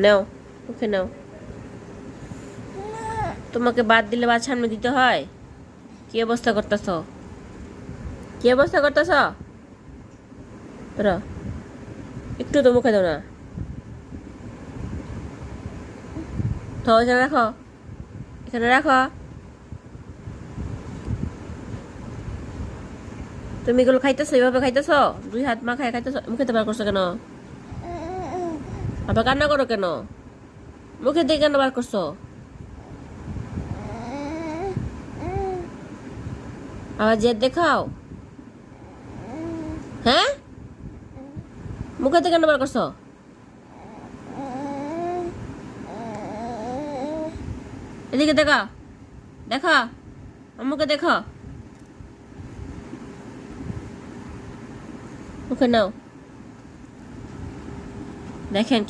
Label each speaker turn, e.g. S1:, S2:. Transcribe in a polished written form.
S1: নাও, মুখে নাও। তোমাকে বাদ দিলে ভাত সামনে দিতে হয়? কি অবস্থা করতেছ? কি অবস্থা করতেছ? তোরা একটু তো মুখে দাও না। তো এখানে রাখো, এখানে রাখো। তুমি এগুলো খাইতেছো, এইভাবে খাইতেছো? দুই হাত মা খাই খাইতেছো, মুখে তো বার করছো কেন? আবার কান্না করো কেন? মুখে দিয়ে কেন বার করছো? আবার জেদ দেখাও? হ্যাঁ, মুখে দিয়ে কেন বার করছো? এদিকে দেখা, দেখা, আম্মুকে দেখো। মুখে নাও। দেখেন কি